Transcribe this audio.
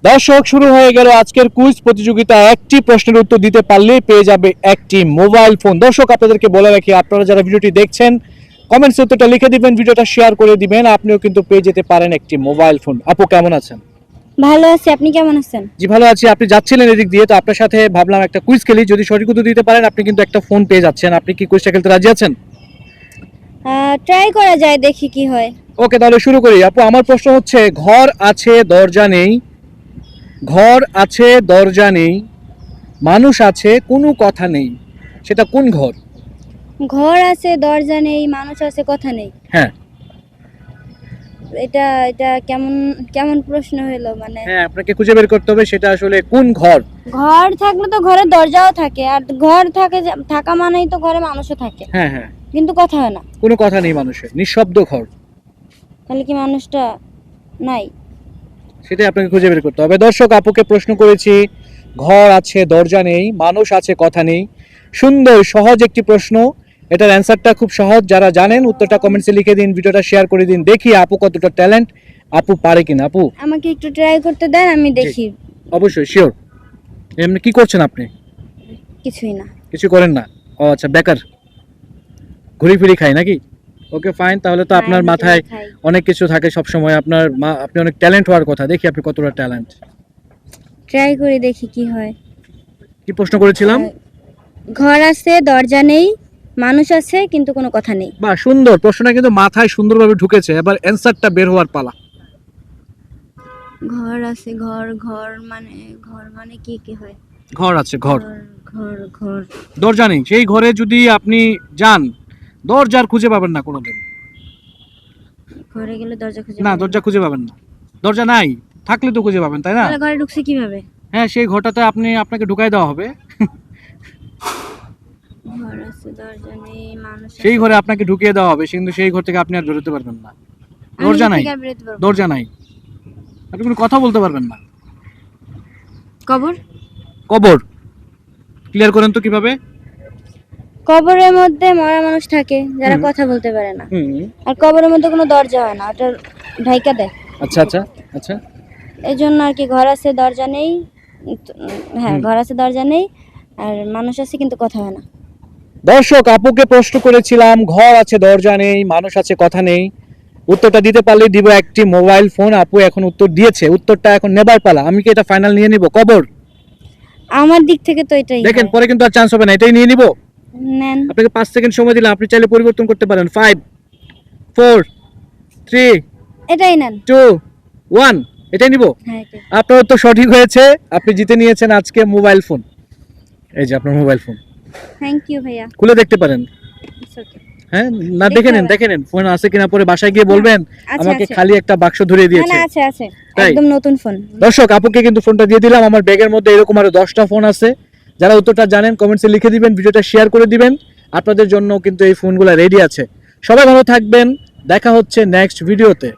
দর্শক, শুরু হয়ে গেল আজকের কুইজ প্রতিযোগিতা। একটি প্রশ্নের উত্তর দিতে পারলেই পেয়ে যাবে একটি মোবাইল ফোন। দর্শক, আপনাদেরকে বলে রাখি, আপনারা যারা ভিডিওটি দেখছেন কমেন্টস উত্তরটা লিখে দিবেন, ভিডিওটা শেয়ার করে দিবেন, আপনিও কিন্তু পেয়ে যেতে পারেন একটি মোবাইল ফোন। আপু কেমন আছেন? ভালো আছি, আপনি কেমন আছেন? জি ভালো আছি। আপনি যাচ্ছিলেন এদিক দিয়ে, তো আপনার সাথে ভাবলাম একটা কুইজ খেলি। যদি সঠিক উত্তর দিতে পারেন আপনি কিন্তু একটা ফোন পেয়ে যাচ্ছেন। আপনি কি কুইজটা খেলতে রাজি আছেন? ট্রাই করা যায়, দেখি কি হয়। ওকে, তাহলে শুরু করি। আপু, আমার প্রশ্ন হচ্ছে, ঘর আছে দরজা নেই, ঘর আছে দরজা নেই, মানুষ আছে কোনো কথা নেই, সেটা কোন ঘর? ঘর আছে দরজা নেই, মানুষ আছে কথা নেই। হ্যাঁ এটা এটা কেমন কেমন প্রশ্ন হলো মানে? হ্যাঁ, আপনাকে খুঁজে বের করতে হবে সেটা আসলে কোন ঘর। ঘর থাকলে তো ঘরের দরজাও থাকে, আর ঘর থাকে থাকা মানেই তো ঘরে মানুষও থাকে, হ্যাঁ হ্যাঁ, কিন্তু কথা হয় না। কোনো কথা নেই মানুষের, নিঃশব্দ ঘর। তাহলে কি মানুষটা নাই? সেটাই আপনাকে খুঁজে বের করতে হবে। দর্শক, আপুকে প্রশ্ন করেছি, ঘর আছে দরজা নেই, মানুষ আছে কথা নেই। সুন্দর সহজ একটি প্রশ্ন। এটার অ্যান্সারটা খুব সহজ। যারা জানেন উত্তরটা কমেন্টসে লিখে দিন, ভিডিওটা শেয়ার করে দিন। দেখি আপু কতটা ট্যালেন্ট, আপু পারে কিনা। আপু আমাকে একটু ট্রাই করতে দেন, আমি দেখি। অবশ্যই শিওর। এমনি কি করছেন আপনি? কিছুই না। কিছু করেন না? ও আচ্ছা, বেকার, ঘুরি ফিরি খাই নাকি? ওকে ফাইন, তাহলে তো আপনার আমি মাথায় খাই। অনেক কিছু থাকে সব সময়। আপনি অনেক ট্যালেন্ট হওয়ার কথা। দেখি আপনি কতটা ট্যালেন্ট। ট্রাই করে দেখি কি হয়। কি প্রশ্ন করেছিলাম? ঘর আছে দরজা নেই, মানুষ আছে কিন্তু কোনো কথা নেই। বাহ, সুন্দর প্রশ্নটা কিন্তু মাথায় সুন্দরভাবে ঢুকেছে। এবার অ্যানসারটা বের হওয়ার পালা। ঘর আছে, ঘর ঘর মানে কি কি হয়? ঘর আছে, ঘর, ঘর ঘর দরজা নেই। সেই ঘরে যদি আপনি যান, দরজার খুঁজে পাবেন না কোনোদিন। ঘরে গেলে দরজা খুঁজে না, পাবো দরজা খুঁজে পাবেন না। দরজা নাই, থাকলে তো খুঁজে পাবেন, তাই না? তাহলে ঘরে ঢুকছে কিভাবে? হ্যাঁ, সেই ঘরটাতে আপনাকে ঢুকাই দেওয়া হবে। ঘর আছে দরজা নেই, মানুষ আছে। সেই ঘরে আপনাকে ঢুকিয়ে দেওয়া হবে, কিন্তু সেই ঘর থেকে আপনি আর বেরোতে পারবেন না। আমি দরজা নাই, থেকে আর বেরোতে পারবো না। দরজা নাই, আপনি কোনো কথা বলতে পারবেন না। কবর। কবর। ক্লিয়ার করেন তো কিভাবে? কবরের মধ্যে মরা মানুষ থাকে যারা হুম। কথা বলতে পারে না, হুম। আর কবরের মধ্যে কোনো দরজা হয় না, ওটা ঢাইকা দেয়। আচ্ছা আচ্ছা আচ্ছা। এই জন্য আর কি, ঘর আছে দরজা নেই। হ্যাঁ, হুম। ঘর আছে দরজা নেই, আর মানুষ আছে কিন্তু কথা হয় না। দর্শক, আপুকে প্রশ্ন করেছিলাম, ঘর আছে দরজা নেই, মানুষ আছে কথা নেই। উত্তরটা দিতে পারলে দিব একটি মোবাইল ফোন। আপু এখন উত্তর দিয়েছে, উত্তরটা এখন নেবার পালা। আমি কি এটা ফাইনাল নিয়ে নিব? কবর। আমার দিক থেকে তো এটাই দেখেন, হয়। পরে কিন্তু আর চান্স হবে না, এটাই নিয়ে নিব। নেন। আপনাকে 5 সেকেন্ড সময় দিলাম, আপনি চাইলে পরিবর্তন করতে পারেন। 5 4 3 এটাই নেন। 2 1, এটাই নিব। হ্যাঁ, এটাই। আপনার উত্তর সঠিক হয়েছে, আপনি জিতে নিয়েছেন আজকে মোবাইল ফোন। এই যে আপনার মোবাইল ফোন, থ্যাংক ইউ ভাইয়া। খুলে দেখতে পারেন। It's okay. হ্যাঁ, না দেখতে দেখে নেন, হবে। দেখে নেন ফোন আছে কিনা, পরে বাসায় গিয়ে বলবেন আছে, আমাকে আছে। খালি একটা বাক্স ধরিয়ে না দিয়েছে। না, আছে আছে, তাই? একদম নতুন ফোন। দর্শক, আপুকে কিন্তু ফোনটা দিয়ে দিলাম। আমার ব্যাগের মধ্যে এরকম আরো 10টা ফোন আছে। যারা উত্তরটা জানেন কমেন্টসে লিখে দিবেন, ভিডিওটা শেয়ার করে দিবেন। আপনাদের জন্য কিন্তু এই ফোনগুলো রেডি আছে। সবাই ভালো থাকবেন, দেখা হচ্ছে নেক্সট ভিডিওতে।